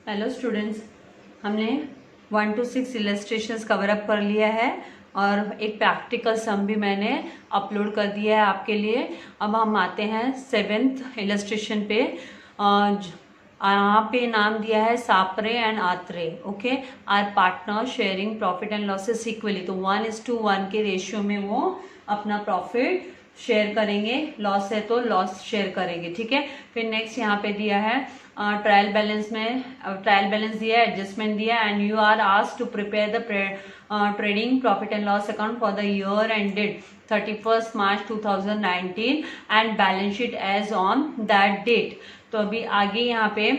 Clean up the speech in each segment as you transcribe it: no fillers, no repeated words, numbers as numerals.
Hello students, हमने 1 to 6 illustrations cover up कर लिया है और एक प्रैक्टिकल सम भी मैंने अपलोड कर दिया है आपके लिए। अब हम आते हैं 7th इलस्ट्रेशन पे। यहाँ पे नाम दिया है Sapre and Atre. Okay, are partner sharing profit and losses equally, तो 1:1 के रेशियो में वो अपना प्रॉफिट शेयर करेंगे, लॉस है तो लॉस शेयर करेंगे। ठीक है, फिर नेक्स्ट यहाँ पे दिया है ट्रायल बैलेंस में ट्रायल बैलेंस दिया है, एडजस्टमेंट दिया है, and you are asked to prepare the trading profit and loss account for the year ended 31st March 2019 and balance sheet as on that date. तो अभी आगे यहाँ पे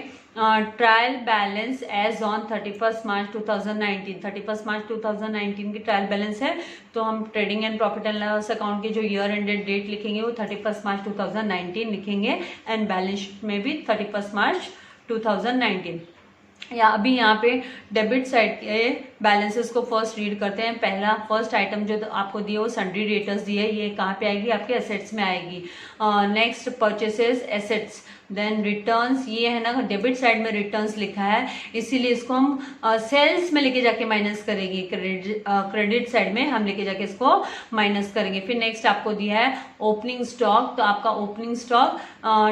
trial balance as on 31st March 2019, 31st March 2019 की trial balance है, तो हम trading and profit and loss account की जो ईयर एंडेड डेट लिखेंगे वो 31st March 2019 लिखेंगे, एंड बैलेंस शीट में भी 31st March 2019। या अभी यहाँ पे डेबिट साइड के बैलेंसेस को फर्स्ट रीड करते हैं। पहला फर्स्ट आइटम जो आपको दिए वो सन्ड्री डेटर्स दिए, ये कहाँ पे आएगी? आपके एसेट्स में आएगी। Next purchases assets, then returns, ये है ना डेबिट साइड में रिटर्न्स लिखा है, इसीलिए इसको हम सेल्स में लेके जाके माइनस करेंगे, क्रेडिट साइड में हम लेके जाके इसको माइनस करेंगे। फिर नेक्स्ट आपको दिया है ओपनिंग स्टॉक, तो आपका opening stock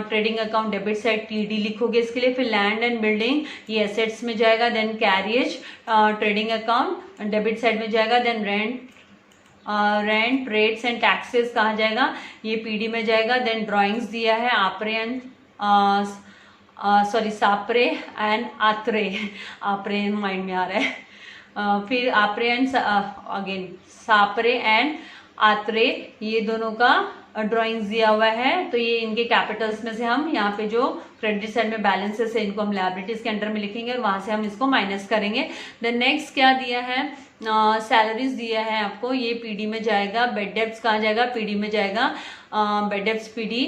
trading account debit side TD लिखोगे इसके लिए। फिर लैंड एंड बिल्डिंग, ये एसेट्स में जाएगा। Then carriage trading account debit side में जाएगा। Then rent rates and taxes कहाँ जाएगा? ये PD में जाएगा। देन ड्राइंग्स दिया है आपरे एंड सापरे एंड आत्रे, आपरे माइंड में आ रहा है। फिर आपरे एंड अगेन सापरे एंड आत्रे, ये दोनों का ड्राइंग्स दिया हुआ है, तो ये इनके कैपिटल्स में से हम यहाँ पे जो क्रेडिट साइड में बैलेंसेस है इनको हम लायबिलिटीज के अंडर में लिखेंगे और वहां से हम इसको माइनस करेंगे। देन नेक्स्ट क्या दिया है? सैलरीज दिया है आपको, ये PD में जाएगा। बेड डेब्ट्स कहाँ जाएगा? PD में जाएगा। Bed debts PD।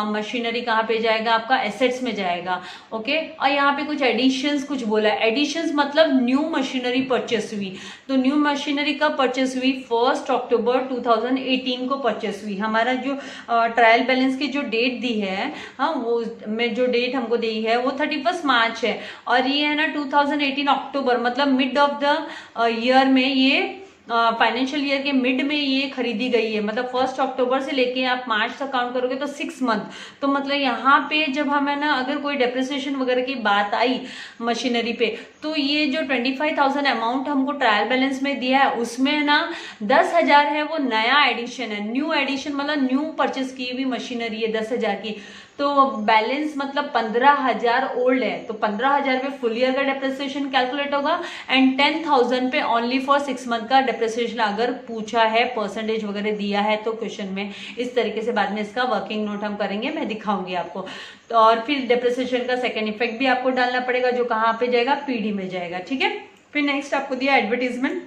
मशीनरी कहाँ पे जाएगा? आपका एसेट्स में जाएगा। ओके, और यहाँ पे कुछ एडिशंस कुछ बोला है। एडिशंस मतलब न्यू मशीनरी परचेस हुई, तो न्यू मशीनरी कब परचेस हुई? 1 October 2018 को परचेस हुई। हमारा जो ट्रायल बैलेंस की जो डेट दी है, हाँ, वो में जो डेट हमको दी है वो 31st March है, और ये है ना 2018 अक्टूबर, मतलब मिड ऑफ द ईयर में, ये फाइनेंशियल ईयर के मिड में ये खरीदी गई है। मतलब 1 October से लेके आप मार्च तक काउंट करोगे तो 6 मंथ। तो मतलब यहाँ पे जब हमें ना अगर कोई डेप्रिसिएशन वगैरह की बात आई मशीनरी पे, तो ये जो 25,000 अमाउंट हमको ट्रायल बैलेंस में दिया है उसमें ना 10,000 है वो नया एडिशन है, न्यू एडिशन, मतलब न्यू परचेस की हुई मशीनरी है 10,000 की। तो बैलेंस मतलब 15,000 ओल्ड है, तो 15,000 पे फुल ईयर का डेप्रिसिएशन कैलकुलेट होगा, एंड 10,000 पे ओनली फॉर 6 मंथ का डेप्रिसिएशन अगर पूछा है, परसेंटेज वगैरह दिया है तो क्वेश्चन में इस तरीके से बाद में इसका वर्किंग नोट हम करेंगे, मैं दिखाऊंगी आपको। तो और फिर डेप्रिसिएशन का सेकेंड इफेक्ट भी आपको डालना पड़ेगा, जो कहाँ पे जाएगा? PD में जाएगा। ठीक है, फिर नेक्स्ट आपको दिया एडवर्टीजमेंट,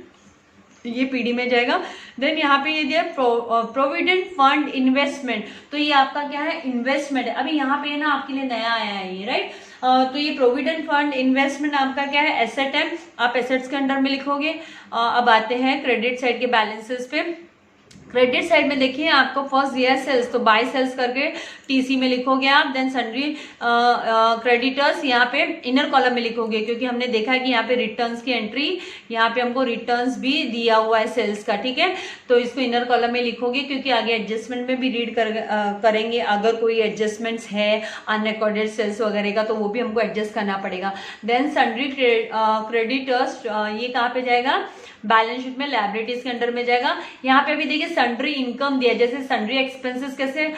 ये PD में जाएगा। देन यहाँ पे ये दिया प्रोविडेंट फंड इन्वेस्टमेंट, तो ये आपका क्या है? इन्वेस्टमेंट है। अभी यहाँ पे ना आपके लिए नया आया है ये, राइट? तो ये प्रोविडेंट फंड इन्वेस्टमेंट आपका क्या है? एसेट है, आप एसेट्स के अंडर में लिखोगे। अब आते हैं क्रेडिट साइड के बैलेंसेस पे। क्रेडिट साइड में देखिए आपको फर्स्ट दिया है सेल्स, तो बाय सेल्स करके TC में लिखोगे आप। देन सन्ड्री क्रेडिटर्स यहाँ पे इनर कॉलम में लिखोगे, क्योंकि हमने देखा है कि यहाँ पे रिटर्न्स की एंट्री, यहाँ पे हमको रिटर्न्स भी दिया हुआ है सेल्स का। ठीक है, तो इसको इनर कॉलम में लिखोगे, क्योंकि आगे एडजस्टमेंट में भी रीड करेंगे, अगर कोई एडजस्टमेंट्स है अनरिकॉर्डेड सेल्स वगैरह का तो वो भी हमको एडजस्ट करना पड़ेगा। देन सन्ड्री क्रेडिटर्स, ये कहाँ पे जाएगा? बैलेंस शीट में लायबिलिटीज के अंडर में जाएगा। यहाँ पे भी देखिए सन्ड्री इनकम दिया, जैसे सन्ड्री एक्सपेंसेस कैसे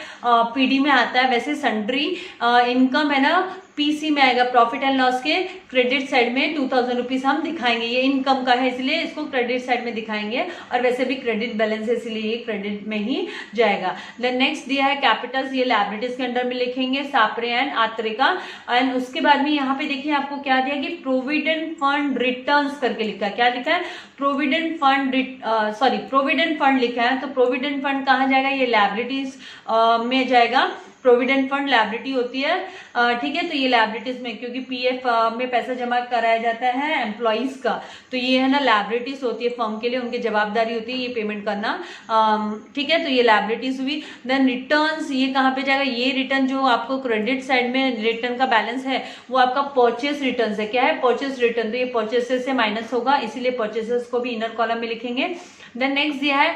PD में आता है, वैसे सन्ड्री इनकम है ना PC में आएगा। प्रॉफिट एंड लॉस के क्रेडिट साइड में 2,000 रुपीज हम दिखाएंगे, ये इनकम का है इसलिए इसको क्रेडिट साइड में दिखाएंगे, और वैसे भी क्रेडिट बैलेंस है इसलिए ये क्रेडिट में ही जाएगा। देन नेक्स्ट दिया है कैपिटल्स, ये लायबिलिटीज के अंडर में लिखेंगे, सापरे एंड आत्रे का। एंड उसके बाद में यहाँ पे देखिए आपको क्या दिया कि प्रोविडेंट फंड रिटर्न्स करके लिखा है। क्या लिखा है? प्रोविडेंट फंड लिखा है, तो प्रोविडेंट फंड कहाँ जाएगा? ये लायबिलिटीज में जाएगा। प्रोविडेंट फंड लायबिलिटी होती है, ठीक है। तो ये लायबिलिटीज में, क्योंकि पीएफ में पैसा जमा कराया जाता है एम्प्लॉइज का, तो ये है ना लायबिलिटीज होती है फर्म के लिए, उनकी जवाबदारी होती है ये पेमेंट करना, ठीक है। तो ये लायबिलिटीज हुई। देन रिटर्न्स, ये कहाँ पे जाएगा, ये रिटर्न जो आपको क्रेडिट साइड में रिटर्न का बैलेंस है वो आपका परचेस रिटर्न है। क्या है, परचेस रिटर्न, तो ये परचेसेस से माइनस होगा, इसीलिए परचेसेस को भी इनर कॉलम में लिखेंगे। देन नेक्स्ट दिया है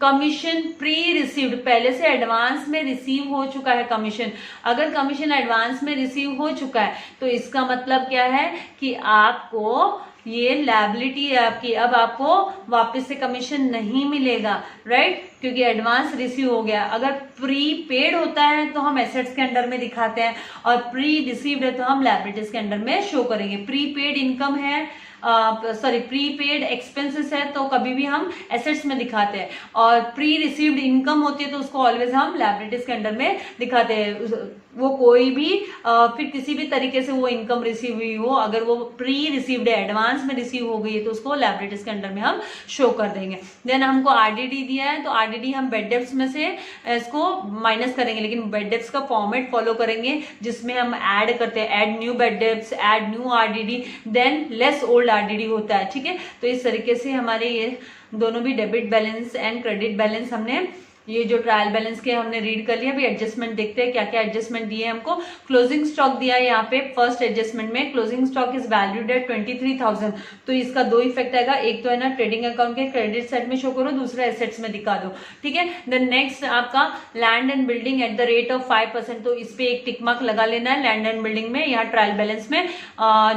कमीशन प्री रिसीव्ड, पहले से एडवांस में रिसीव हो चुका है कमीशन। अगर कमीशन एडवांस में रिसीव हो चुका है तो इसका मतलब क्या है कि आपको ये लायबिलिटी है आपकी, अब आपको वापस से कमीशन नहीं मिलेगा, राइट, क्योंकि एडवांस रिसीव हो गया। अगर प्री पेड होता है तो हम एसेट्स के अंडर में दिखाते हैं, और प्री रिसीव्ड है तो हम लायबिलिटीज के अंडर में शो करेंगे। प्री पेड इनकम है, प्रीपेड एक्सपेंसेस है तो कभी भी हम एसेट्स में दिखाते हैं, और प्री रिसीव्ड इनकम होती है तो उसको ऑलवेज हम लायबिलिटीज के अंडर में दिखाते हैं। वो कोई भी फिर किसी भी तरीके से वो इनकम रिसीव हुई हो, अगर वो प्री रिसीव्ड है, एडवांस में रिसीव हो गई है, तो उसको लायबिलिटीज के अंडर में हम शो कर देंगे। देन हमको आरडीडी दिया है, तो आरडीडी हम बेड डेब्ट्स में से इसको माइनस करेंगे, लेकिन बेड डेब्ट्स का फॉर्मेट फॉलो करेंगे जिसमें हम ऐड करते हैं, add new bad debts, add new RDD, than less old RDD होता है, ठीक है। तो इस तरीके से हमारे ये दोनों भी debit balance and credit balance हमने ये जो ट्रायल बैलेंस के हमने रीड कर लिया। अभी एडजस्टमेंट देखते हैं क्या क्या एडजस्टमेंट दिए हैं हमको। क्लोजिंग स्टॉक दिया है यहाँ पे फर्स्ट एडजस्टमेंट में, closing stock is valued at 23,000। तो इसका दो इफेक्ट आएगा, एक तो है ना ट्रेडिंग अकाउंट के क्रेडिट साइड में शो करो, दूसरा एसेट्स में दिखा दो, ठीक है। देन नेक्स्ट आपका land and building at the rate of 5%, तो इस पे एक टिक मार्क लगा लेना है लैंड एंड बिल्डिंग में, यहाँ ट्रायल बैलेंस में।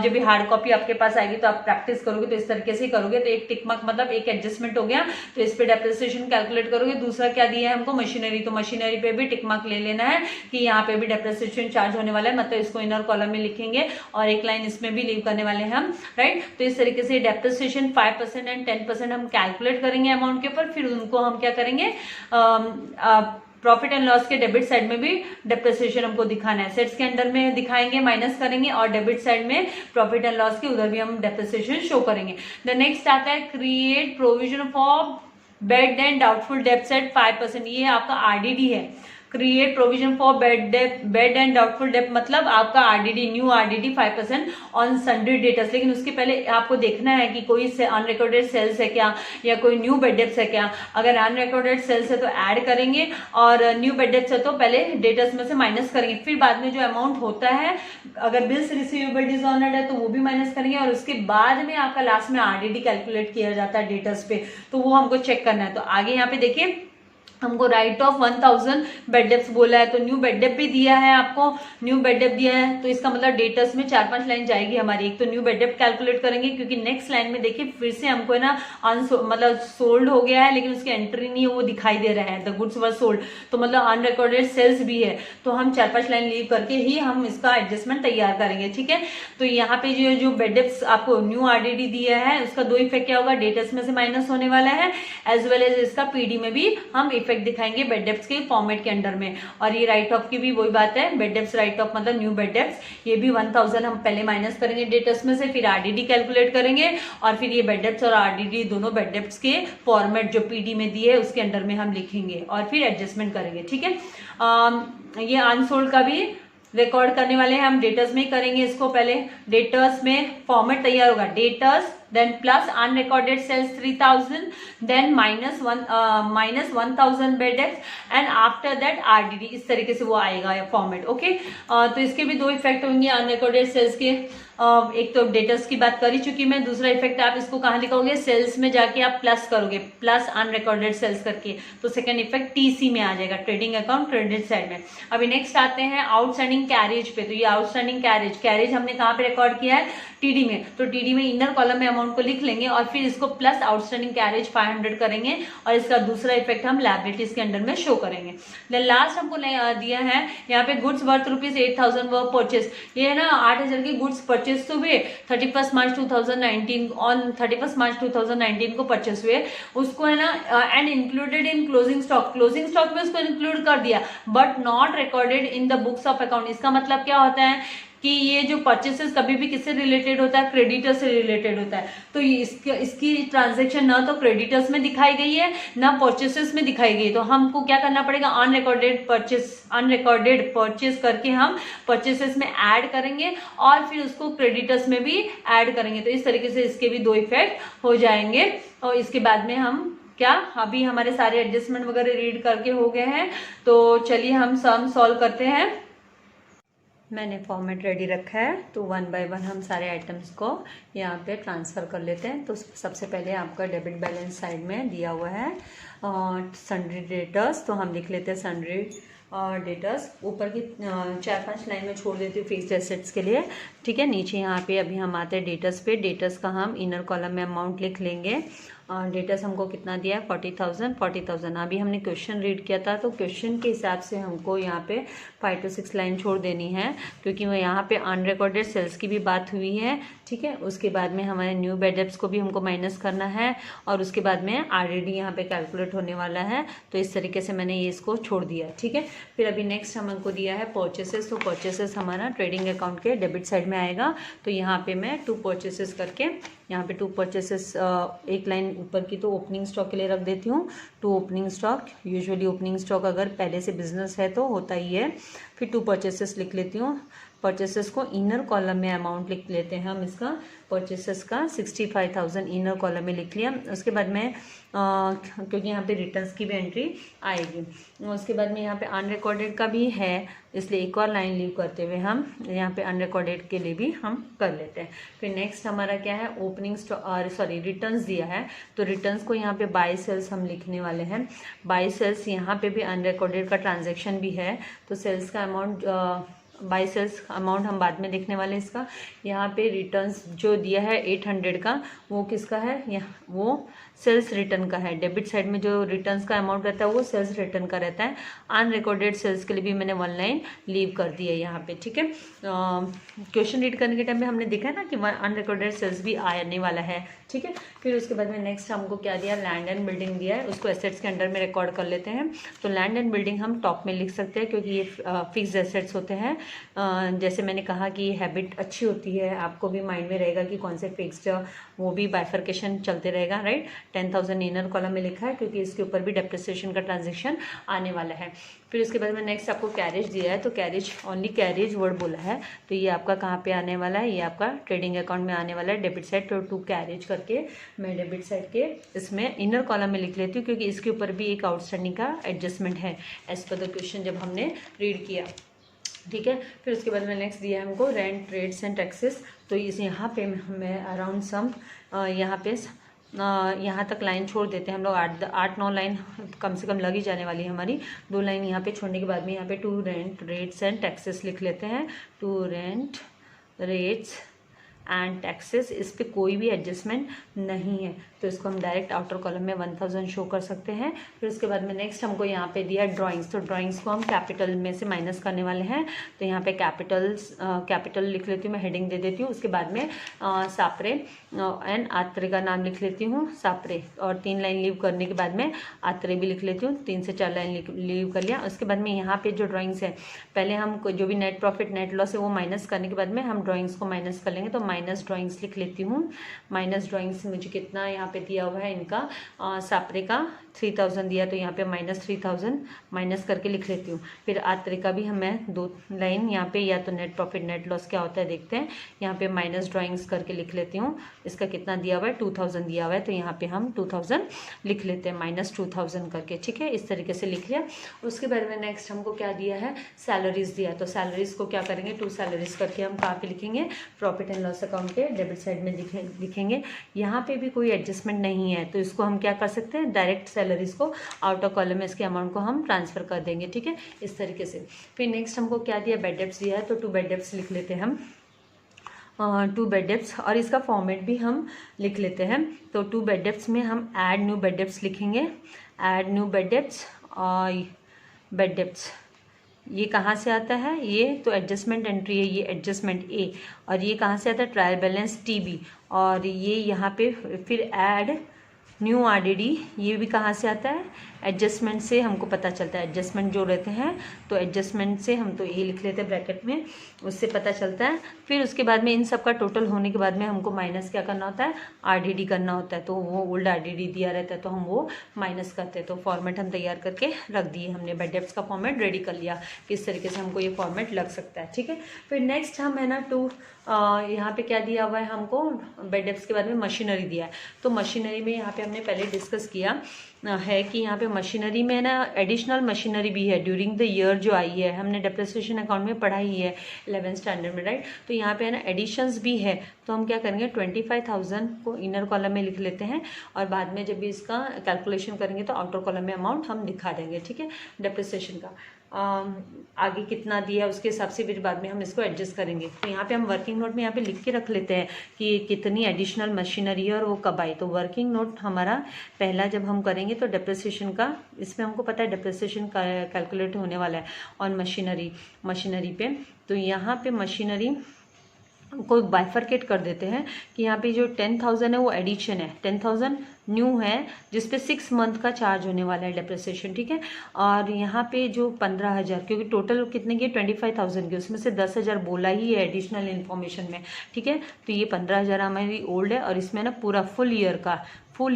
जब भी हार्ड कॉपी आपके पास आएगी तो आप प्रैक्टिस करोगे तो इस तरीके से करोगे, तो एक टिक मार्क मतलब एक एडजस्टमेंट हो गया, तो इस पे डेप्रिसिएशन कैलकुलेट करोगे। दूसरा क्या दिया है हमको, मशीनरी, तो मशीनरी पे भी टिक मार्क ले लेना है कि यहाँ पे भी डेप्रिसिएशन चार्ज होने वाला है, मतलब इसको इनर कॉलम में लिखेंगे और एक लाइन इसमें भी लीव करने वाले हैं हम, राइट। तो इस तरीके से डेप्रिसिएशन 5% एंड 10% हम कैलकुलेट करेंगे अमाउंट के ऊपर, फिर उनको हम क्या करेंगे, प्रॉफिट एंड लॉस के डेबिट साइड में भी डेप्रिसिएशन हमको दिखाना है, सेट्स के अंडर में दिखाएंगे, माइनस करेंगे, और डेबिट साइड में प्रॉफिट एंड लॉस के उधर भी हम डेप्रिसिएशन शो करेंगे। द नेक्स्ट आता है create provision for bad and doubtful debts at 5%, ये आपका आरडीडी है। Create provision for bad and doubtful डेब्ट मतलब आपका RDD, new RDD 5% on sundry debtors, लेकिन उसके पहले आपको देखना है कि कोई अनरिकॉर्डेड सेल्स है क्या, या कोई न्यू बेड डेब्ट्स है क्या। अगर अनरिकॉर्डेड सेल्स है तो ऐड करेंगे, और न्यू बेड डेब्ट्स है तो पहले डेटर्स में से माइनस करेंगे, फिर बाद में जो अमाउंट होता है, अगर बिल्स रिसीवेबल डिसऑनर्ड है तो वो भी माइनस करेंगे, और उसके बाद में आपका लास्ट में आरडीडी कैलकुलेट किया जाता है डेटर्स पे, तो वो हमको चेक करना है। तो आगे यहाँ पे देखिए हमको राइट ऑफ 1000 बेड डेब्ट्स बोला है, तो न्यू बेड डेब्ट भी दिया है आपको, न्यू बेड डेब्ट दिया है, तो इसका मतलब डेटर्स में 4-5 लाइन जाएगी हमारी। एक तो न्यू बेड डेब्ट कैलकुलेट करेंगे, क्योंकि नेक्स्ट लाइन में देखिए फिर से हमको है ना मतलब सोल्ड हो गया है, लेकिन उसकी एंट्री नहीं है, वो दिखाई दे रहा है, द गुड्स वर सोल्ड, तो मतलब अनरिकॉर्डेड सेल्स भी है, तो हम 4-5 लाइन लीव करके ही हम इसका एडजस्टमेंट तैयार करेंगे, ठीक है। तो यहाँ पे जो बेड डेब्ट्स आपको न्यू आरडीडी दिया है, उसका दो इफेक्ट क्या होगा, डेटर्स में से माइनस होने वाला है, एज वेल एज इसका पीडी में भी हम इफेक्ट दिखाएंगे बेड डेब्ट्स के फॉर्मेट के अंडर में। और ये राइट ऑफ की भी वही बात है, बेड डेब्ट्स राइट ऑफ मतलब न्यू बेड डेब्ट्स, ये भी 1000 हम पहले माइनस करेंगे डेटर्स में से, फिर आरडीडी कैलकुलेट करेंगे, और फिर ये बेड डेब्ट्स और आरडीडी दोनों बेड डेब्ट्स के फॉर्मेट जो पीडी में दिए है उसके अंडर में हम लिखेंगे, और फिर एडजस्टमेंट करेंगे, ठीक है। ये अनसोल्ड का भी रिकॉर्ड करने वाले हैं हम, डेटर्स में ही करेंगे इसको। पहले डेटर्स में फॉर्मेट तैयार होगा, debtors then plus unrecorded sales 3000, then minus 1000 bed debts and after that RDD, इस तरीके से वो आएगा फॉर्मेट, ओके। तो इसके भी दो इफेक्ट होंगे अनरिकॉर्डेड सेल्स के, एक तो डेटर्स की बात कर ही चुकी मैं, दूसरा इफेक्ट आप इसको कहाँ लिखोगे, सेल्स में जाके आप प्लस करोगे, प्लस अनरिकॉर्डेड सेल्स करके, तो सेकंड इफेक्ट टीसी में आ जाएगा, ट्रेडिंग अकाउंट क्रेडिट साइड में। अभी नेक्स्ट आते हैं आउटस्टैंडिंग कैरेज पे, तो ये आउटस्टैंडिंग कैरेज हमने कहाँ पे रिकॉर्ड किया है, टीडी में, तो टीडी में इनर कॉलम में अमाउंट को लिख लेंगे, और फिर इसको प्लस आउटस्टैंडिंग कैरेज 500 करेंगे, और इसका दूसरा इफेक्ट हम लायबिलिटीज के अंडर में शो करेंगे। देन लास्ट हमको दिया है यहाँ पे गुड्स वर्थ ₹8,000 वर परचेस, ये है ना 8000 की गुड्स परचेस तो हुए 31 मार्च 2019, ऑन 31 मार्च 2019 को परचेस हुए, उसको है ना and included in closing stock में उसको इंक्लूड कर दिया, but not recorded in the books of account. इसका मतलब क्या होता है कि ये जो परचेसेस कभी भी किससे रिलेटेड होता है, क्रेडिटर से रिलेटेड होता है। तो इसकी ट्रांजेक्शन ना तो क्रेडिटर्स में दिखाई गई है ना परचेसेस में दिखाई गई है। तो हमको क्या करना पड़ेगा, अनरिकॉर्डेड परचेस करके हम परचेसेस में ऐड करेंगे और फिर उसको क्रेडिटर्स में भी ऐड करेंगे। तो इस तरीके से इसके भी 2 इफेक्ट हो जाएंगे। और इसके बाद में हम क्या, अभी हमारे सारे एडजस्टमेंट वगैरह रीड करके हो गए हैं। तो चलिए हम सम सॉल्व करते हैं। मैंने फॉर्मेट रेडी रखा है, तो 1 बाय 1 हम सारे आइटम्स को यहाँ पे ट्रांसफ़र कर लेते हैं। तो सबसे पहले आपका डेबिट बैलेंस साइड में दिया हुआ है सन्ड्री डेटर्स, तो हम लिख लेते हैं सन्ड्री डेटर्स। ऊपर की 4-5 लाइन में छोड़ देती हूँ फिक्स्ड एसेट्स के लिए, ठीक है। नीचे यहाँ पे अभी हम आते हैं डेटर्स पे। डेटर्स का हम इनर कॉलम में अमाउंट लिख लेंगे। डेटर्स हमको कितना दिया है, 40,000। अभी हमने क्वेश्चन रीड किया था, तो क्वेश्चन के हिसाब से हमको यहाँ पे 5 to 6 लाइन छोड़ देनी है, क्योंकि वो यहाँ पे अनरिकॉर्डेड सेल्स की भी बात हुई है, ठीक है। उसके बाद में हमारे न्यू बैड डेब्ट्स को भी हमको माइनस करना है और उसके बाद में आरडीडी यहाँ पे कैलकुलेट होने वाला है। तो इस तरीके से मैंने ये इसको छोड़ दिया, ठीक है। फिर अभी नेक्स्ट हमको दिया है परचेसेस। तो परचेसेस हमारा ट्रेडिंग अकाउंट के डेबिट साइड में आएगा। तो यहाँ पे मैं 2 परचेसेस करके, यहाँ पे 2 परचेसेस, एक लाइन ऊपर की तो ओपनिंग स्टॉक के लिए रख देती हूँ। 2 opening stock, usually opening stock अगर पहले से बिजनेस है तो होता ही है। फिर 2 परचेसेस लिख लेती हूँ। परचेसेस को इनर कॉलम में अमाउंट लिख लेते हैं हम इसका, परचेसेस का 65,000 इनर कॉलम में लिख लिया। उसके बाद में क्योंकि यहाँ पे रिटर्न्स की भी एंट्री आएगी, उसके बाद में यहाँ पे अनरिकॉर्डेड का भी है, इसलिए एक और लाइन लीव करते हुए हम यहाँ पे अनरिकॉर्डेड के लिए भी हम कर लेते हैं। फिर नेक्स्ट हमारा क्या है, ओपनिंग रिटर्न्स दिया है। तो रिटर्न्स को यहाँ पे बाय सेल्स हम लिखने वाले हैं। बाय सेल्स यहाँ पे भी अनरिकॉर्डेड का ट्रांजेक्शन भी है, तो सेल्स का अमाउंट, बाय सेल्स अमाउंट हम बाद में देखने वाले इसका। यहाँ पे रिटर्न्स जो दिया है 800 का, वो किसका है, वो सेल्स रिटर्न का है। डेबिट साइड में जो रिटर्न्स का अमाउंट रहता है वो सेल्स रिटर्न का रहता है। अनरिकॉर्डेड सेल्स के लिए भी मैंने 1 लाइन लीव कर दी है यहाँ पे, ठीक है। क्वेश्चन रीड करने के टाइम में हमने देखा है ना कि अनरिकॉर्डेड सेल्स भी आने वाला है, ठीक है। फिर उसके बाद में नेक्स्ट हमको क्या दिया, लैंड एंड बिल्डिंग दिया है, उसको एसेट्स के अंडर में रिकॉर्ड कर लेते हैं। तो लैंड एंड बिल्डिंग हम टॉप में लिख सकते हैं, क्योंकि ये फिक्स्ड एसेट्स होते हैं। जैसे मैंने कहा कि ये हैबिट अच्छी होती है, आपको भी माइंड में रहेगा कि कौन से फिक्स्ड, वो भी बाइफर्केशन चलते रहेगा, राइट। 10,000 इनर कॉलम में लिखा है, क्योंकि इसके ऊपर भी डेप्रिसिएशन का ट्रांजेक्शन आने वाला है। फिर उसके बाद में नेक्स्ट आपको कैरेज दिया है, तो कैरेज, ओनली कैरेज वर्ड बोला है, तो ये आपका कहाँ पे आने वाला है, ये आपका ट्रेडिंग अकाउंट में आने वाला है, डेबिट साइड। तो 2 कैरेज करके मैं डेबिट साइड के इसमें इनर कॉलम में लिख लेती हूँ, क्योंकि इसके ऊपर भी एक आउटस्टैंडिंग का एडजस्टमेंट है एज पर द क्वेश्चन जब हमने रीड किया, ठीक है। फिर उसके बाद में नेक्स्ट दिया है हमको रेंट, रेट्स एंड टैक्सेस। तो इस यहाँ पे मैं अराउंड सम यहाँ तक लाइन छोड़ देते हैं हम लोग। 8-9 लाइन कम से कम लग ही जाने वाली है हमारी। 2 लाइन यहाँ पे छोड़ने के बाद में यहाँ पे 2 रेंट, रेट्स एंड टैक्सेस लिख लेते हैं। 2 रेंट, रेट्स एंड टैक्सेस, इस पर कोई भी एडजस्टमेंट नहीं है, तो इसको हम डायरेक्ट आउटर कॉलम में 1000 शो कर सकते हैं। फिर उसके बाद में नेक्स्ट हमको यहाँ पे दिया ड्राइंग्स। तो ड्राइंग्स को हम कैपिटल में से माइनस करने वाले हैं, तो यहाँ पे कैपिटल लिख लेती हूँ, मैं हेडिंग दे देती हूँ। उसके बाद में सापरे एंड आत्रे का नाम लिख लेती हूँ, सापरे, और 3 लाइन लीव करने के बाद में आत्रे भी लिख लेती हूँ। 3 से 4 लाइन लीव कर लिया। उसके बाद में यहाँ पे जो ड्राइंग्स है, पहले हम जो भी नेट प्रॉफिट नेट लॉस है वो माइनस करने के बाद में हम ड्राइंग्स को माइनस कर लेंगे। तो माइनस ड्राइंग्स लिख लेती हूँ। माइनस ड्राइंग्स मुझे कितना यहाँ पे दिया हुआ है, इनका सापरे का 3000 दिया, तो यहाँ पे -3000 माइनस करके लिख लेती हूँ। फिर आत्रे का भी मैं 2 लाइन यहाँ पे, या तो नेट प्रॉफिट नेट लॉस क्या होता है देखते हैं, यहाँ पे माइनस ड्राइंग्स करके लिख लेती हूँ। इसका कितना दिया हुआ है, 2000 दिया हुआ है, तो यहाँ पे हम 2000 लिख लेते हैं, -2000 करके, ठीक है। इस तरीके से लिख लिया। उसके बाद में नेक्स्ट हमको क्या दिया है, सैलरीज दिया। तो सैलरीज को क्या करेंगे, 2 सैलरीज करके हम कहाँ पे लिखेंगे, प्रॉफिट एंड लॉस अकाउंट के डेबिट साइड में लिखेंगे। यहाँ पे भी कोई एडजस्टमेंट नहीं है, तो इसको हम क्या कर सकते हैं, डायरेक्ट सैलरीज को आउट ऑफ कॉलम में इसके अमाउंट को हम ट्रांसफर कर देंगे, ठीक है, इस तरीके से। फिर नेक्स्ट हमको क्या दिया, बेड डेब्ट्स दिया है, तो 2 बेड डेब्ट्स लिख लेते हैं हम, 2 बेड डेब्ट्स, और इसका फॉर्मेट भी हम लिख लेते हैं। तो 2 बेड डेब्ट्स में हम ऐड न्यू बेड डेब्ट्स लिखेंगे, ऐड न्यू बेड डेब्ट्स और बेड डेब्ट्स। ये कहाँ से आता है, ये तो एडजस्टमेंट एंट्री है, ये एडजस्टमेंट ए, और ये कहाँ से आता है, ट्रायल बैलेंस TB, और ये यहाँ पे फिर ऐड न्यू आरडीडी ये भी कहाँ से आता है, एडजस्टमेंट से हमको पता चलता है। एडजस्टमेंट जो रहते हैं तो एडजस्टमेंट से हम तो ये लिख लेते हैं ब्रैकेट में, उससे पता चलता है। फिर उसके बाद में इन सब का टोटल होने के बाद में हमको माइनस क्या करना होता है, आरडीडी करना होता है। तो वो ओल्ड आरडीडी दिया रहता है तो हम वो माइनस करते हैं। तो फॉर्मेट हम तैयार करके रख दिए, हमने बाय डेब्ट्स का फॉर्मेट रेडी कर लिया, किस तरीके से हमको ये फॉर्मेट लग सकता है। ठीक है, फिर नेक्स्ट हम है ना यहाँ पे क्या दिया हुआ है हमको, बाय डेब्ट्स के बाद में मशीनरी दिया है। तो मशीनरी में यहाँ पे हमने पहले डिस्कस किया है कि यहाँ पे मशीनरी में ना एडिशनल मशीनरी भी है ड्यूरिंग द ईयर जो आई है, हमने डेप्रिसिएशन अकाउंट में पढ़ा ही है 11th स्टैंडर्ड में, राइट। तो यहाँ पे है ना एडिशंस भी है, तो हम क्या करेंगे 25,000 को इनर कॉलम में लिख लेते हैं और बाद में जब भी इसका कैलकुलेशन करेंगे तो आउटर कॉलम में अमाउंट हम दिखा देंगे। ठीक है, डेप्रिसिएशन का आगे कितना दिया उसके हिसाब से फिर बाद में हम इसको एडजस्ट करेंगे। तो यहाँ पे हम वर्किंग नोट में यहाँ पे लिख के रख लेते हैं कि कितनी एडिशनल मशीनरी है और वो कब आई। तो वर्किंग नोट हमारा पहला जब हम करेंगे तो डेप्रिसिएशन का, इसमें हमको पता है डेप्रिसिएशन कैलकुलेट होने वाला है ऑन मशीनरी पे। तो यहाँ पे मशीनरी को बाइफरकेट कर देते हैं कि यहाँ पे जो 10,000 है वो एडिशन है, 10,000 न्यू है जिसपे 6 मंथ का चार्ज होने वाला है डेप्रिसिएशन। ठीक है, और यहाँ पे जो 15,000, क्योंकि टोटल कितने की 25,000 की, उसमें से 10,000 बोला ही है एडिशनल इन्फॉर्मेशन में। ठीक है, तो ये 15,000 हमारी ओल्ड है और इसमें ना पूरा फुल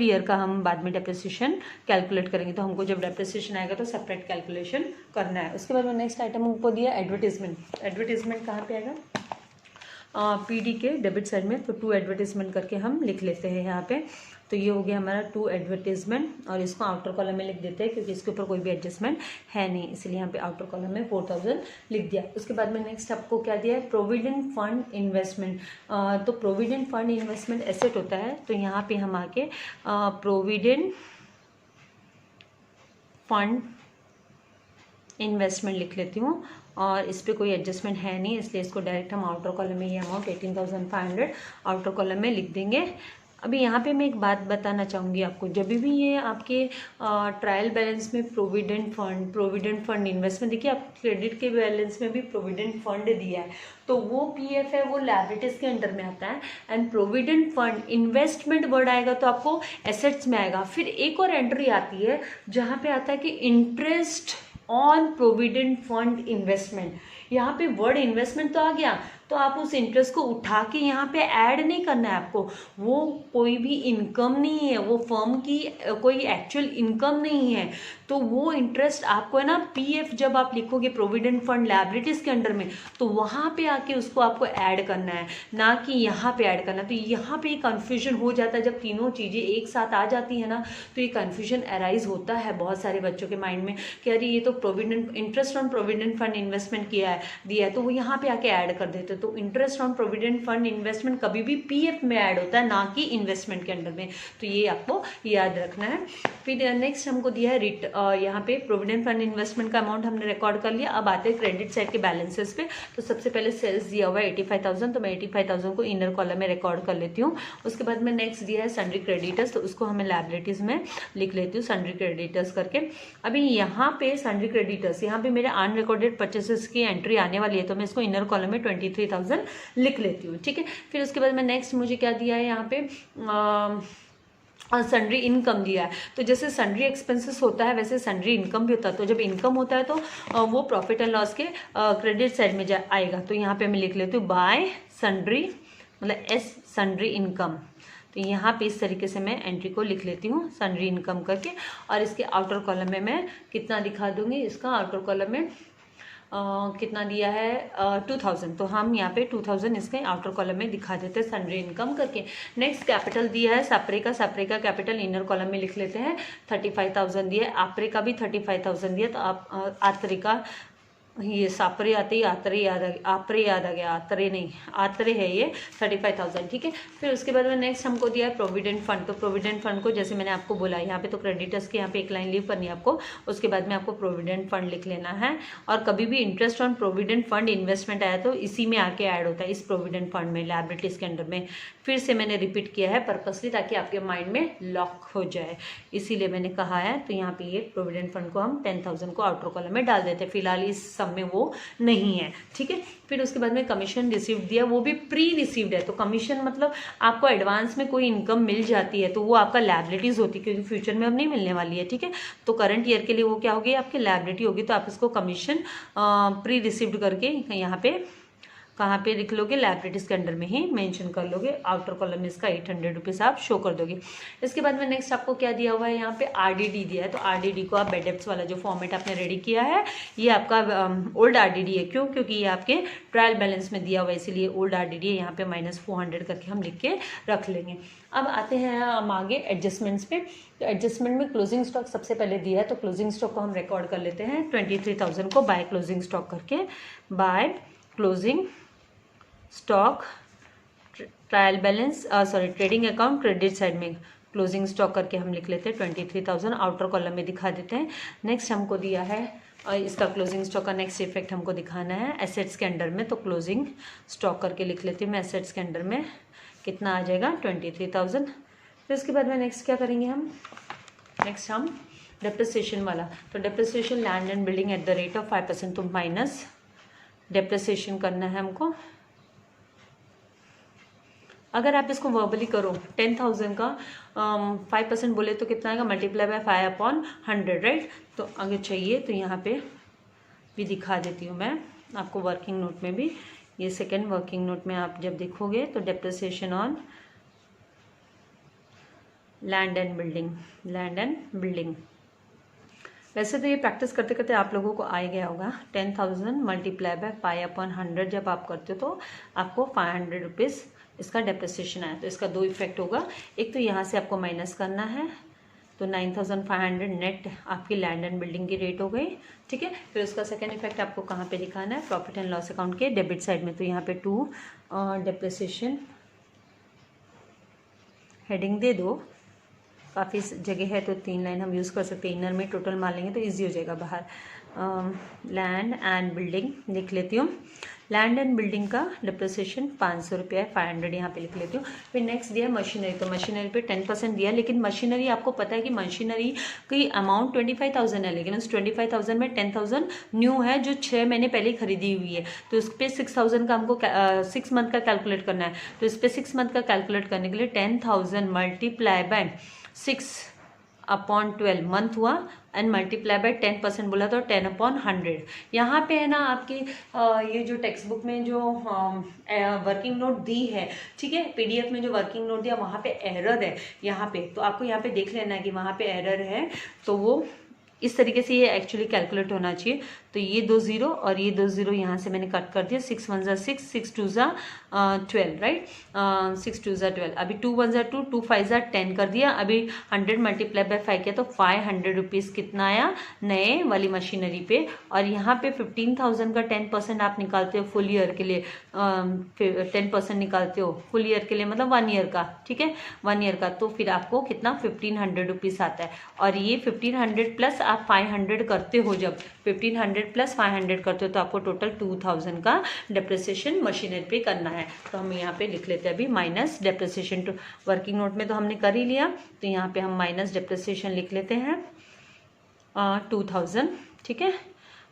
ईयर का हम बाद में डेप्रिसिएशन कैलकुलेट करेंगे। तो हमको जब डेप्रिसिएशन आएगा तो सेपरेट कैलकुलेशन करना है। उसके बाद में नेक्स्ट आइटम हमको दिया एडवर्टीजमेंट। एडवर्टीजमेंट कहाँ पे आएगा, पीडी के डेबिट साइड में। तो 2 एडवर्टीजमेंट करके हम लिख लेते हैं यहाँ पे। तो ये हो गया हमारा 2 एडवर्टीजमेंट और इसको आउटर कॉलम में लिख देते हैं क्योंकि इसके ऊपर कोई भी एडजस्टमेंट है नहीं, इसलिए यहाँ पे आउटर कॉलम में 4,000 लिख दिया। उसके बाद में नेक्स्ट आपको क्या दिया है, प्रोविडेंट फंड इन्वेस्टमेंट। तो प्रोविडेंट फंड इन्वेस्टमेंट एसेट होता है, तो यहाँ पे हम आके प्रोविडेंट फंड इन्वेस्टमेंट लिख लेती हूँ और इस पर कोई एडजस्टमेंट है नहीं, इसलिए इसको डायरेक्ट हम आउटर कॉलम में ये अमाउंट 18,500 आउटर कॉलम में लिख देंगे। अभी यहाँ पे मैं एक बात बताना चाहूँगी आपको, जब भी ये आपके ट्रायल बैलेंस में प्रोविडेंट फंड इन्वेस्टमेंट, देखिए आप क्रेडिट के बैलेंस में भी प्रोविडेंट फंड दिया है तो वो पीएफ है, वो लायबिलिटीज के अंडर में आता है। And provident fund investment word आएगा तो आपको एसेट्स में आएगा। फिर एक और एंट्री आती है जहाँ पे आता है कि interest on provident fund investment. यहाँ पे वर्ड इन्वेस्टमेंट तो आ गया, तो आप उस इंटरेस्ट को उठा के यहाँ पे ऐड नहीं करना है आपको, वो कोई भी इनकम नहीं है, वो फर्म की कोई एक्चुअल इनकम नहीं है। तो वो इंटरेस्ट आपको है ना पीएफ जब आप लिखोगे प्रोविडेंट फंड लायबिलिटीज के अंडर में, तो वहाँ पे आके उसको आपको ऐड करना है, ना कि यहाँ पे ऐड करना। तो यहाँ पे कन्फ्यूजन हो जाता है जब तीनों चीज़ें एक साथ आ जाती है ना, तो ये कन्फ्यूजन अराइज होता है बहुत सारे बच्चों के माइंड में कि अरे ये तो provident interest on provident fund investment दिया है तो वो यहाँ पे आके ऐड कर देते। तो interest on provident fund investment कभी भी पीएफ में ऐड होता है, ना कि इन्वेस्टमेंट के अंडर में। तो ये आपको याद रखना है। फिर नेक्स्ट हमको दिया है यहाँ पे प्रोविडेंट फंड इन्वेस्टमेंट का अमाउंट हमने रिकॉर्ड कर लिया। अब आते हैं क्रेडिट साइड के बैलेंसेस पे। तो सबसे पहले सेल्स दिया हुआ है 85,000, तो मैं 85,000 को इनर कॉलम में रिकॉर्ड कर लेती हूँ। उसके बाद में नेक्स्ट दिया है सन्ड्री क्रेडिटर्स, तो उसको हमें लायबिलिटीज में लिख लेती हूँ सन्ड्री क्रेडिटर्स करके। अभी यहाँ पे सन्ड्री क्रेडिटर्स, यहाँ पे मेरे अनरिकॉर्डेड परचेसेस की एंट्री आने वाली है, तो मैं इसको इनर कॉलम में 23,000 लिख लेती हूँ। ठीक है, फिर उसके बाद में नेक्स्ट मुझे क्या दिया है यहाँ पे सन्ड्री इनकम दिया है। तो जैसे सन्ड्री एक्सपेंसेस होता है वैसे सन्ड्री इनकम भी होता है। तो जब इनकम होता है तो वो प्रॉफिट एंड लॉस के क्रेडिट साइड में आएगा। तो यहाँ पे मैं लिख लेती हूँ बाय सन्ड्री, मतलब एस सन्ड्री इनकम। तो यहाँ पे इस तरीके से मैं एंट्री को लिख लेती हूँ सन्ड्री इनकम करके। और इसके आउटर कॉलम में मैं कितना दिखा दूंगी, इसका आउटर कॉलम में कितना दिया है 2,000, तो हम यहाँ पे 2,000 इसके आउटर कॉलम में दिखा देते हैं सन्ड्री इनकम करके। नेक्स्ट कैपिटल दिया है सापरे का कैपिटल इनर कॉलम में लिख लेते हैं 35,000 दिया है, आपरे का भी 35,000 दिया। तो आप आत्रे का, ये सापरे आते ही आत्रे याद आ गया, आपरे याद आ गया, आत्रे नहीं आत्रे है ये 35,000। ठीक है, फिर उसके बाद में नेक्स्ट हमको दिया है प्रोविडेंट फंड। तो प्रोविडेंट फंड को जैसे मैंने आपको बोला यहाँ पे तो क्रेडिटर्स के यहाँ पे एक लाइन लीव करनी है आपको, उसके बाद में आपको प्रोविडेंट फंड लिख लेना है। और कभी भी interest on provident fund investment आया तो इसी में आके ऐड होता है, इस प्रोविडेंट फंड में लायबिलिटीज के अंडर में। फिर से मैंने रिपीट किया है पर्पसली, ताकि आपके माइंड में लॉक हो जाए, इसीलिए मैंने कहा है। तो यहाँ पे ये प्रोविडेंट फंड को हम 10,000 को आउटर कॉलम में डाल देते हैं, फिलहाल इस सम में वो नहीं है, ठीक है। फिर उसके बाद में कमीशन रिसीव्ड दिया, वो भी प्री रिसीव्ड है। तो कमीशन मतलब आपको एडवांस में कोई इनकम मिल जाती है तो वो आपका लायबिलिटीज होती है, क्योंकि फ्यूचर में अब नहीं मिलने वाली है, ठीक है। तो करंट ईयर के लिए वो क्या होगी, आपकी लायबिलिटी होगी। तो आप इसको कमीशन प्री रिसीव्ड करके यहाँ पे कहाँ पे लिख लोगे, लायबिलिटीज के अंडर में ही मेंशन कर लोगे। आउटर कॉलम में इसका 800 रुपीज़ आप शो कर दोगे। इसके बाद में नेक्स्ट आपको क्या दिया हुआ है, यहाँ पे आरडीडी दिया है। तो आरडीडी को आप बेड डेप्ट्स वाला जो फॉर्मेट आपने रेडी किया है, ये आपका ओल्ड आरडीडी है। क्यों? क्योंकि ये आपके ट्रायल बैलेंस में दिया हुआ है, इसीलिए ओल्ड आरडीडी है। यहाँ पे -400 करके हम लिख के रख लेंगे। अब आते हैं हम आगे एडजस्टमेंट्स पे। तो एडजस्टमेंट में क्लोजिंग स्टॉक सबसे पहले दिया है, तो क्लोजिंग स्टॉक को हम रिकॉर्ड कर लेते हैं 23,000 को बाय क्लोजिंग स्टॉक करके, by closing stock trial balance trading account credit side में क्लोजिंग स्टॉक करके हम लिख लेते हैं 23,000, आउटर कॉलम में दिखा देते हैं। नेक्स्ट हमको दिया है इसका क्लोजिंग स्टॉक का नेक्स्ट इफेक्ट हमको दिखाना है एसेट्स के अंडर में। तो क्लोजिंग स्टॉक करके लिख लेती हूँ मैं, एसेट्स के अंडर में कितना आ जाएगा 23,000। फिर उसके बाद में नेक्स्ट क्या करेंगे हम, नेक्स्ट हम डेप्रिसिएशन वाला। तो depreciation land and building at the rate of 5%, तो माइनस डेप्रिसिएशन करना है हमको। अगर आप इसको वर्बली करो 10,000 का 5% बोले तो कितना आएगा, मल्टीप्लाई बाय 5/100, राइट। तो अगर चाहिए तो यहाँ पे भी दिखा देती हूँ मैं आपको वर्किंग नोट में भी। ये सेकेंड वर्किंग नोट में आप जब देखोगे तो depreciation on land and building, वैसे तो ये प्रैक्टिस करते करते आप लोगों को आ ही गया होगा। 10,000 मल्टीप्लाई बाय 5/100 जब आप करते हो तो आपको 500 रुपीज़ इसका डेप्रिसिएशन आया। तो इसका दो इफेक्ट होगा, एक तो यहाँ से आपको माइनस करना है, तो 9,500 नेट आपकी लैंड एंड बिल्डिंग की रेट हो गई, ठीक है। फिर उसका सेकेंड इफेक्ट आपको कहाँ पे दिखाना है, प्रॉफिट एंड लॉस अकाउंट के डेबिट साइड में। तो यहाँ पे 2 डेप्रिसिएशन हेडिंग दे दो, काफ़ी जगह है तो 3 लाइन हम यूज़ कर सकते हैं। इनर में टोटल मान लेंगे तो ईजी हो जाएगा बाहर। लैंड एंड बिल्डिंग लिख लेती हूँ। लैंड एंड बिल्डिंग का डिप्रिसिएशन 500 रुपया है, 500 यहाँ पे लिख लेती हूँ। फिर नेक्स्ट दिया मशीनरी, तो मशीनरी पे 10% दिया, लेकिन मशीनरी आपको पता है कि मशीनरी की अमाउंट 25,000 है, लेकिन उस 25,000 में 10,000 न्यू है जो 6 महीने पहले खरीदी हुई है। तो उस पर 6,000 का हमको 6 मंथ का कैलकुलेट करना है। तो इस पर 6 मंथ का कैलकुलेट करने के लिए 10,000 मल्टीप्लाई बाय 6/12 मंथ हुआ, एंड मल्टीप्लाई बाय 10% बोला तो 10/100। यहाँ पे है ना आपकी ये जो टेक्स्ट बुक में जो वर्किंग नोट दी है, ठीक है, पीडीएफ में जो वर्किंग नोट दिया वहाँ पे एरर है यहाँ पे, तो आपको यहाँ पे देख लेना है कि वहाँ पे एरर है। तो वो इस तरीके से ये एक्चुअली कैलकुलेट होना चाहिए। तो ये 2 0 और ये 2 0 यहाँ से मैंने कट कर दिया। 6 1 ज़ा 6, 6 2 ज़ा 12, राइट। 6 2 ज़ा 12, अभी 2 1 ज़ा 2, 2 5 ज़ा 10 कर दिया। अभी 100 मल्टीप्लाई बाय 5 किया तो 500 रुपीज़ कितना आया नए वाली मशीनरी पे। और यहाँ पे 15,000 का 10% आप निकालते हो फुल ईयर के लिए, 10% निकालते हो फुल ईयर के लिए, मतलब 1 ईयर का, ठीक है, 1 ईयर का। तो फिर आपको कितना 1,500 रुपीज़ आता है। और ये 1,500 प्लस आप 500 करते हो, जब 1,500 प्लस 500 करते हो तो आपको टोटल 2,000 का डेप्रिसिएशन मशीनरी पे करना है। तो हम यहाँ पे लिख लेते हैं अभी minus depreciation two, working note में तो हमने कर ही लिया, तो यहाँ पे हम माइनस डेप्रिसिएशन लिख लेते हैं 2,000, ठीक है।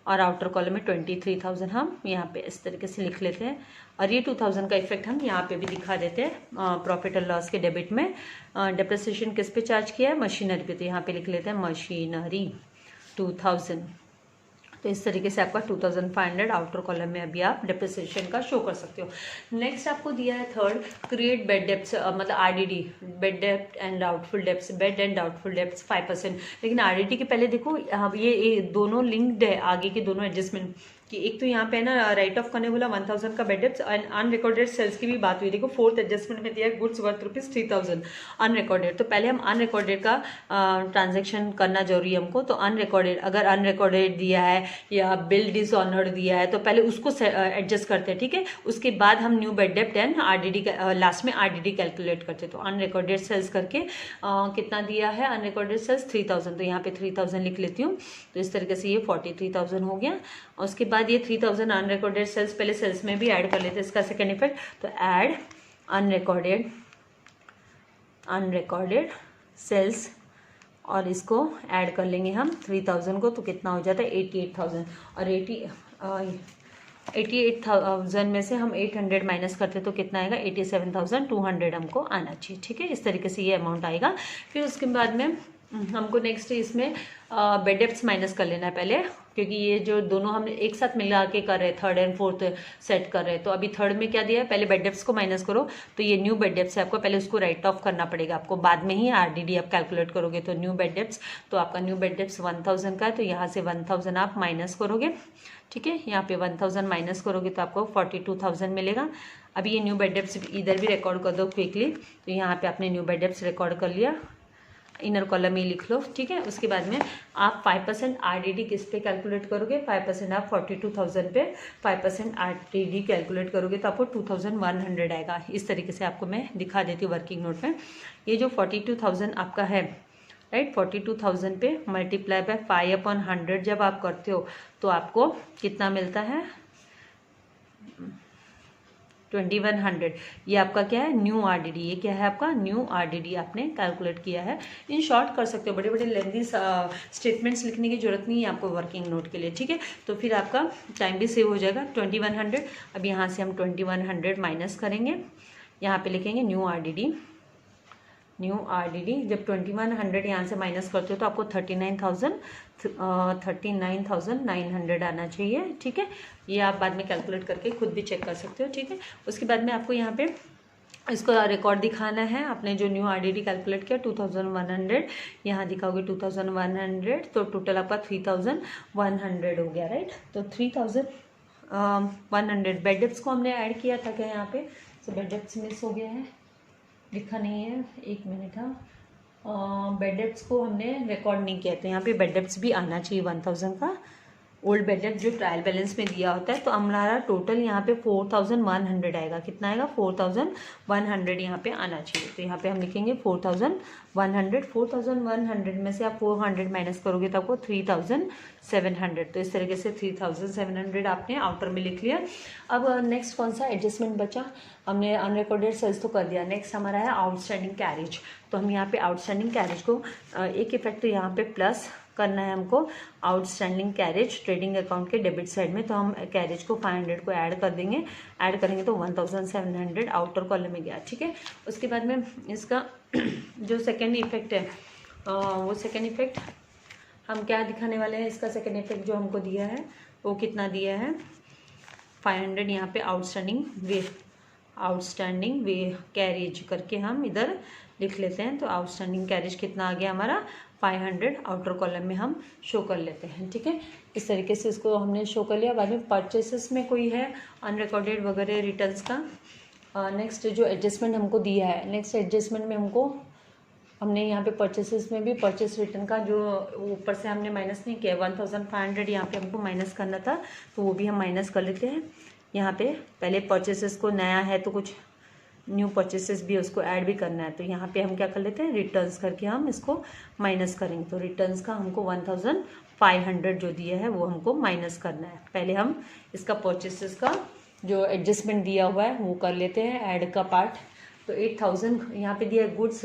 और आउटर कॉलम में 23,000 हम यहाँ पे इस तरीके से लिख लेते हैं। और ये 2,000 का इफेक्ट हम यहाँ पे भी दिखा देते हैं प्रॉफिट एंड लॉस के डेबिट में। डेप्रिसिएशन किस पे चार्ज किया है, मशीनरी पे, तो यहाँ पे लिख लेते हैं मशीनरी 2,000। तो इस तरीके से आपका 2,500 आउटर कॉलम में अभी आप डेप्रिसिएशन का शो कर सकते हो। नेक्स्ट आपको दिया है थर्ड, क्रिएट बेड डेप्ट्स, मतलब आरडीडी, बेड डेप्ट and doubtful debts, bad and doubtful debts 5%। लेकिन आरडीडी के पहले देखो ये दोनों लिंक्ड है, आगे के दोनों एडजस्टमेंट कि एक तो यहाँ पे ना राइट ऑफ करने बोला 1,000 का bad debts, and unrecorded sales की भी बात हुई। देखो फोर्थ एडजस्टमेंट में दिया है गुड्स वर्थ ₹3,000 अनरिकॉर्डेड। तो पहले हम अनरिकॉर्डेड का ट्रांजेक्शन करना जरूरी है हमको। तो अनरिकॉर्डेड, अगर अनरिकॉर्डेड दिया है या बिल डिसऑनर्ड दिया है तो पहले उसको एडजस्ट करते हैं, ठीक है। उसके बाद हम न्यू बेड डेप्ट एंड आरडीडी लास्ट में आरडीडी कैलकुलेट करते हैं। तो अनरिकॉर्डेड सेल्स करके कितना दिया है, अनरिकॉर्डेड सेल्स 3,000, तो यहाँ पे 3,000 लिख लेती हूँ। तो इस तरीके से ये 43,000 हो गया। और उसके बाद ये 3,000 अनरिकॉर्डेड सेल्स, पहले सेल्स में भी ऐड कर लेते हैं इसका सेकेंड इफेक्ट। तो ऐड अनरिकॉर्डेड अनरिकॉर्डेड सेल्स, और इसको ऐड कर लेंगे हम 3000 को, तो कितना हो जाता है 88,000। और 88,000 में से हम 800 माइनस करते तो कितना आएगा 87,200 हमको आना चाहिए। ठीक है, इस तरीके से ये अमाउंट आएगा। फिर उसके बाद में हमको नेक्स्ट इसमें बेड डेप्ट्स माइनस कर लेना है पहले, क्योंकि ये जो दोनों हम एक साथ मिला के कर रहे हैं, थर्ड एंड फोर्थ सेट कर रहे हैं। तो अभी थर्ड में क्या दिया है, पहले बेड डेप्ट्स को माइनस करो, तो ये न्यू बेड डेप्ट्स है, आपको पहले उसको राइट ऑफ करना पड़ेगा, आपको बाद में ही आरडीडी आप कैलकुलेट करोगे। तो न्यू बेड डेप्ट्स, तो आपका न्यू बेड डेप्ट्स 1000 का है, तो यहाँ से 1000 आप माइनस करोगे। ठीक है, यहाँ पे 1000 माइनस करोगे तो आपको 42,000 मिलेगा। अभी ये न्यू बेड डेप्ट्स इधर भी रिकॉर्ड कर दो क्विकली। तो यहाँ पे आपने न्यू बेड डेप्ट्स रिकॉर्ड कर लिया, इनर कॉलम में लिख लो। ठीक है, उसके बाद में आप 5% आरडीडी किस पे कैलकुलेट करोगे, 5% आप 42,000 पे 5% आरडीडी कैलकुलेट करोगे तो आपको 2100 आएगा। इस तरीके से आपको मैं दिखा देती हूँ वर्किंग नोट में। ये जो 42,000 आपका है, राइट, 42,000 पे मल्टीप्लाई बाय 5/100 जब आप करते हो तो आपको कितना मिलता है 2100। ये आपका क्या है, न्यू आरडीडी। ये क्या है आपका न्यू आरडीडी, आपने कैलकुलेट किया है। इन शॉर्ट कर सकते हो, बड़े बड़े लेंथी स्टेटमेंट्स लिखने की जरूरत नहीं है आपको वर्किंग नोट के लिए। ठीक है, तो फिर आपका टाइम भी सेव हो जाएगा। 2100, अब यहाँ से हम 2100 माइनस करेंगे, यहाँ पे लिखेंगे न्यू आरडीडी। न्यू आरडीडी जब 2100 यहाँ से माइनस करते हो तो आपको 39,900 आना चाहिए। ठीक है, ये आप बाद में कैलकुलेट करके खुद भी चेक कर सकते हो। ठीक है, उसके बाद में आपको यहाँ पे इसको रिकॉर्ड दिखाना है, आपने जो न्यू आरडीडी कैलकुलेट किया 2100, यहाँ दिखाओगे 2100, तो टोटल आपका 3100 हो गया, राइट। तो 3100 बेड डेप्ट्स को हमने ऐड किया था क्या यहाँ पे, तो बेड डेप्ट्स मिस हो गया है, लिखा नहीं है, एक मिनट। हाँ, बेड डेप्ट्स को हमने रिकॉर्ड नहीं किया, तो यहाँ पे बेड डेप्ट्स भी आना चाहिए 1000 का। ओल्ड बेड डेप्ट जो ट्रायल बैलेंस में दिया होता है, तो हमारा टोटल यहाँ पे 4100 आएगा। कितना आएगा 4100 यहाँ पे आना चाहिए। तो यहाँ पे हम लिखेंगे 4100 में से आप 400 माइनस करोगे तो आपको 3700। तो इस तरीके से 3700 आपने आउटर में लिख लिया। अब नेक्स्ट कौन सा एडजस्टमेंट बचा, हमने अनरिकॉर्डेड सेल्स तो कर दिया। नेक्स्ट हमारा है आउटस्टैंडिंग कैरेज। तो हम यहाँ पे आउटस्टैंडिंग कैरेज को एक इफेक्ट तो यहाँ पे प्लस करना है हमको, आउटस्टैंडिंग कैरेज ट्रेडिंग अकाउंट के डेबिट साइड में। तो हम कैरेज को 500 को ऐड कर देंगे, ऐड करेंगे तो 1700 आउटर कॉलम में गया। ठीक है, उसके बाद में इसका जो सेकेंड इफेक्ट है, वो सेकेंड इफेक्ट हम क्या दिखाने वाले हैं, इसका सेकेंड इफेक्ट जो हमको दिया है वो कितना दिया है 500। यहाँ पे आउटस्टैंडिंग वे कैरेज करके हम इधर लिख लेते हैं। तो आउटस्टैंडिंग कैरेज कितना आ गया हमारा 500, आउटर कॉलम में हम शो कर लेते हैं। ठीक है, इस तरीके से इसको हमने शो कर लिया। बाद में परचेसेस में कोई है अनरिकॉर्डेड वगैरह रिटर्न्स का। नेक्स्ट जो एडजस्टमेंट हमको दिया है, नेक्स्ट एडजस्टमेंट में हमने यहाँ पे परचेसेस में भी परचेस रिटर्न का जो ऊपर से हमने माइनस नहीं किया, 1500 यहाँ पे हमको माइनस करना था, तो वो भी हम माइनस कर लेते हैं। यहाँ पे पहले परचेसेस को नया है तो कुछ न्यू परचेसेस भी उसको ऐड भी करना है, तो यहाँ पे हम क्या कर लेते हैं रिटर्न्स करके हम इसको माइनस करेंगे। तो रिटर्न्स का हमको 1500 जो दिया है वो हमको माइनस करना है। पहले हम इसका परचेसेस का जो एडजस्टमेंट दिया हुआ है वो कर लेते हैं, ऐड का पार्ट। तो 8000 यहाँ पे दिया है, goods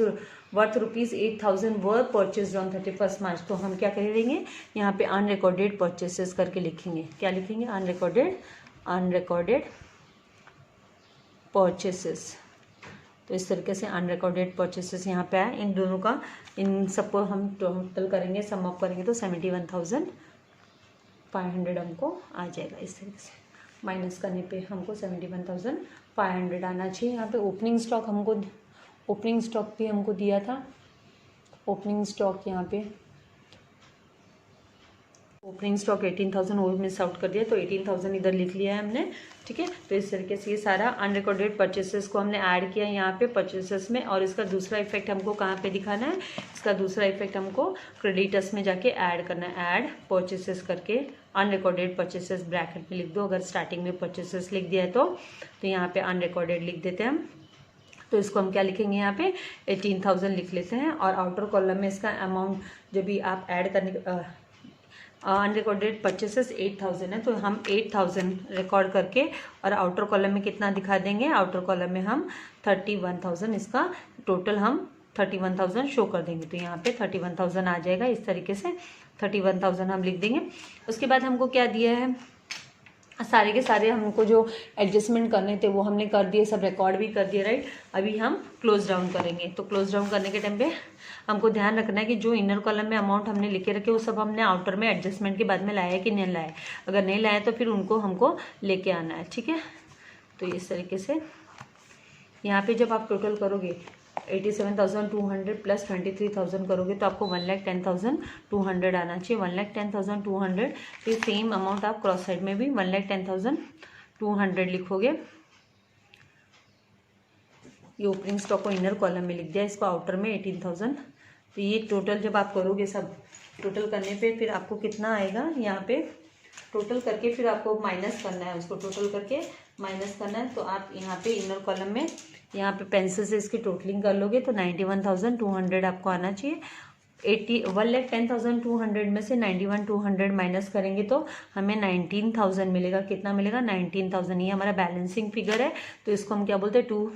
worth ₹8000 were purchase on 31 मार्च। तो हम क्या करेंगे यहाँ पे अनरिकॉर्डेड परचेसेस करके लिखेंगे। क्या लिखेंगे अनरिकॉर्डेड परचेसेस। तो इस तरीके से अनरिकॉर्डेड परचेसेस यहाँ पे आए, इन दोनों का इन सबको हम टोटल करेंगे, सम अप करेंगे तो 71,500 हमको आ जाएगा। इस तरीके से माइनस करने पे हमको 71,500 आना चाहिए। यहाँ पे ओपनिंग स्टॉक भी हमको दिया था। ओपनिंग स्टॉक यहाँ पे ओपनिंग स्टॉक 18,000 वो मिस आउट कर दिया, तो 18,000 इधर लिख लिया है हमने। ठीक है, तो इस तरीके से ये सारा अनरिकॉर्डेड परचेसेस को हमने ऐड किया यहाँ पे परचेसेस में। और इसका दूसरा इफेक्ट हमको कहाँ पे दिखाना है, इसका दूसरा इफेक्ट हमको क्रेडिटर्स में जाके ऐड करना है। ऐड परचेसेस करके अनरिकॉर्डेड परचेसेस ब्रैकेट में लिख दो। अगर स्टार्टिंग में परचेसेस लिख दिया है तो यहाँ पे अनरिकॉर्डेड लिख देते हैं हम। तो इसको हम क्या लिखेंगे यहाँ पे 18,000 लिख लेते हैं। और आउटर कॉलम में इसका अमाउंट जो भी आप ऐड करने अनरिकॉर्डेड परचेसेस 8000 है, तो हम 8000 रिकॉर्ड करके और आउटर कॉलम में कितना दिखा देंगे, आउटर कॉलम में हम 31,000, इसका टोटल हम 31,000 शो कर देंगे। तो यहाँ पे 31,000 आ जाएगा इस तरीके से, 31,000 हम लिख देंगे। उसके बाद हमको क्या दिया है, सारे के सारे हमको जो एडजस्टमेंट करने थे वो हमने कर दिए, सब रिकॉर्ड भी कर दिए, राइट। अभी हम क्लोज डाउन करेंगे। तो क्लोज डाउन करने के टाइम पे हमको ध्यान रखना है कि जो इनर कॉलम में अमाउंट हमने लिखे रखे वो सब हमने आउटर में एडजस्टमेंट के बाद में लाया है कि नहीं लाया। अगर नहीं लाया तो फिर उनको हमको लेके आना है, ठीक है। तो इस तरीके से यहाँ पे जब आप टोटल करोगे 87,200 प्लस 23,000 करोगे तो आपको 1,10,200 आना चाहिए, 1,10,200। फिर सेम अमाउंट आप क्रॉस साइड में भी 1,10,200 लिखोगे। ये ओपनिंग स्टॉक को इनर कॉलम में लिख दिया, इसको आउटर में 18,000। तो ये टोटल जब आप करोगे सब टोटल करने पे फिर आपको कितना आएगा, यहाँ पे टोटल करके फिर आपको माइनस करना है, उसको टोटल करके माइनस करना है। तो आप यहाँ पे इनर कॉलम में यहाँ पे पेंसिल से इसकी टोटलिंग कर लोगे तो 91,200 आपको आना चाहिए। 1,10,200 में से 91,200 माइनस करेंगे तो हमें 19,000 मिलेगा। कितना मिलेगा, 19,000। ये हमारा बैलेंसिंग फिगर है। तो इसको हम क्या बोलते हैं, to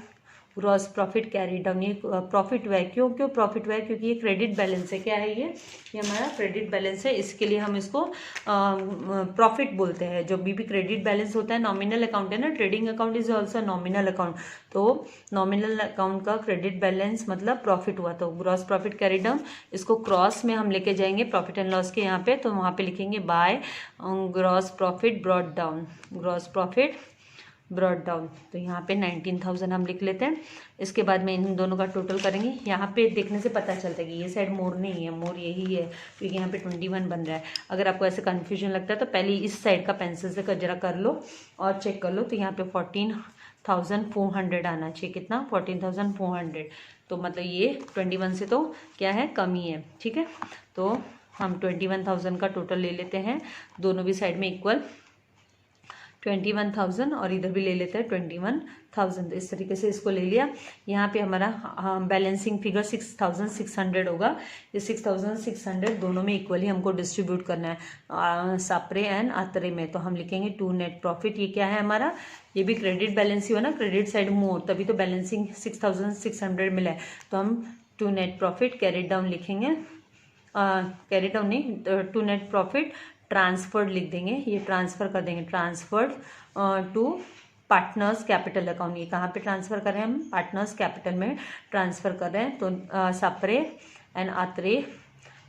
gross profit carry down. ये प्रॉफिट हुआ है, क्यों प्रॉफिट हुआ है, क्योंकि ये क्रेडिट बैलेंस है। क्या है ये हमारा क्रेडिट बैलेंस है, इसके लिए हम इसको प्रॉफिट बोलते हैं। जो भी क्रेडिट बैलेंस होता है नॉमिनल अकाउंट है ना, trading account is also nominal account. तो नॉमिनल अकाउंट का क्रेडिट बैलेंस मतलब प्रॉफिट हुआ। तो ग्रॉस प्रॉफिट कैरी डाउन, इसको क्रॉस में हम लेके जाएंगे प्रॉफिट एंड लॉस के यहाँ पे। तो वहाँ पे लिखेंगे by gross profit brought down, gross profit brought down. तो यहाँ पे 19,000 हम लिख लेते हैं। इसके बाद में इन दोनों का टोटल करेंगे। यहाँ पे देखने से पता चलता है कि ये साइड मोर नहीं है, मोर यही है, क्योंकि यहाँ पे 21 बन रहा है। अगर आपको ऐसे कन्फ्यूजन लगता है तो पहले इस साइड का पेंसिल से जरा कर लो और चेक कर लो। तो यहाँ पे 14,400 आना चाहिए। कितना, 14,400। तो मतलब ये 21 से तो क्या है, कम ही है, ठीक है। तो हम 21,000 का टोटल ले लेते हैं, दोनों भी साइड में इक्वल 21,000 और इधर भी ले लेते हैं 21,000। तो इस तरीके से इसको ले लिया। यहाँ पे हमारा बैलेंसिंग फिगर 6,600 होगा। ये 6,600 दोनों में इक्वली हमको डिस्ट्रीब्यूट करना है, सापरे एंड आतरे में। तो हम लिखेंगे टू नेट प्रॉफिट। ये क्या है हमारा, ये भी क्रेडिट बैलेंस ही हो ना, क्रेडिट साइड मोर, तभी तो बैलेंसिंग 6,600 मिला है। तो हम to net profit carry down लिखेंगे, कैरी डाउन नहीं, टू नेट प्रॉफिट ट्रांसफर्ड लिख देंगे। ये ट्रांसफ़र कर देंगे, transferred to partners capital account. ये कहाँ पे ट्रांसफ़र कर रहे हैं हम, पार्टनर्स कैपिटल में ट्रांसफ़र कर रहे हैं। तो सापरे एंड आतरे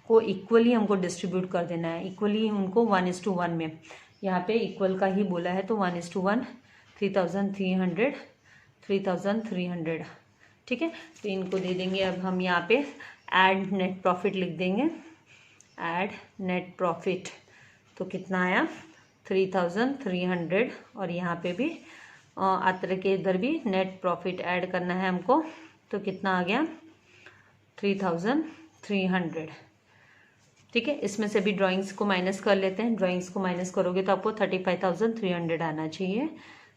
को इक्वली हमको डिस्ट्रीब्यूट कर देना है, इक्वली उनको 1:1 में। यहाँ पे इक्वल का ही बोला है तो 1:1, 3,300, 3,300, ठीक है। तो इनको दे देंगे। अब हम यहाँ पे ऐड नेट प्रॉफिट लिख देंगे, ऐड नेट प्रॉफिट। तो कितना आया, 3,300। और यहाँ पे भी आत्र के इधर भी नेट प्रॉफिट ऐड करना है हमको। तो कितना आ गया, 3,300, ठीक है। इसमें से भी ड्राइंग्स को माइनस कर लेते हैं। ड्राइंग्स को माइनस करोगे तो आपको 35,300 आना चाहिए।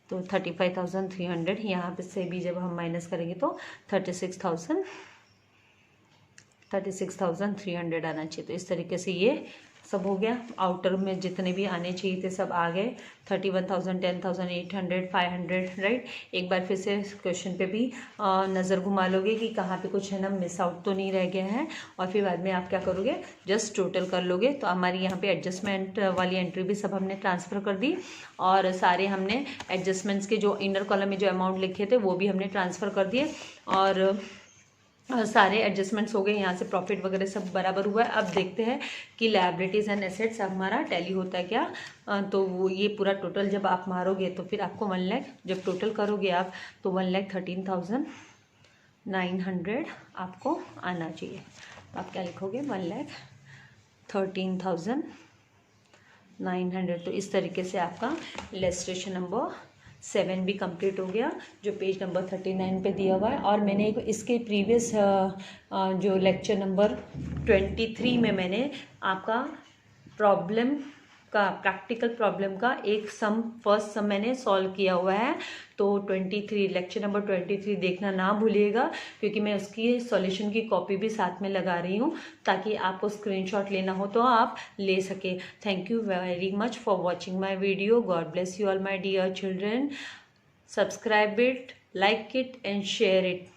तो 35,300 यहाँ पे से भी जब हम माइनस करेंगे तो 36,300 आना चाहिए। तो इस तरीके से ये सब हो गया। आउटर में जितने भी आने चाहिए थे सब आ गए, 31,000, 10,000, 800, 500, राइट। एक बार फिर से क्वेश्चन पे भी नज़र घुमा लोगे कि कहाँ पे कुछ है ना मिस आउट तो नहीं रह गया है। और फिर बाद में आप क्या करोगे, जस्ट टोटल कर लोगे। तो हमारी यहाँ पे एडजस्टमेंट वाली एंट्री भी सब हमने ट्रांसफ़र कर दी और सारे हमने एडजस्टमेंट्स के जो इनर कॉलम में जो अमाउंट लिखे थे वो भी हमने ट्रांसफ़र कर दिए और सारे एडजस्टमेंट्स हो गए। यहाँ से प्रॉफिट वगैरह सब बराबर हुआ है। अब देखते हैं कि लायबिलिटीज़ एंड एसेट्स हमारा टैली होता है क्या। तो वो ये पूरा टोटल जब आप मारोगे तो फिर आपको 1 लाख, जब टोटल करोगे आप तो 1,13,900 आपको आना चाहिए। तो आप क्या लिखोगे, 1,13,900। तो इस तरीके से आपका इलस्ट्रेशन नंबर 7 भी कंप्लीट हो गया, जो पेज नंबर 39 पे दिया हुआ है। और मैंने इसके प्रीवियस जो लेक्चर नंबर 23 में मैंने आपका प्रॉब्लम का, प्रैक्टिकल प्रॉब्लम का एक सम, फर्स्ट सम मैंने सॉल्व किया हुआ है। तो 23 लेक्चर नंबर 23 देखना ना भूलिएगा, क्योंकि मैं उसकी सॉल्यूशन की कॉपी भी साथ में लगा रही हूँ ताकि आपको स्क्रीनशॉट लेना हो तो आप ले सके। Thank you very much for watching my video. God bless you all my dear children. Subscribe it, like it and share it.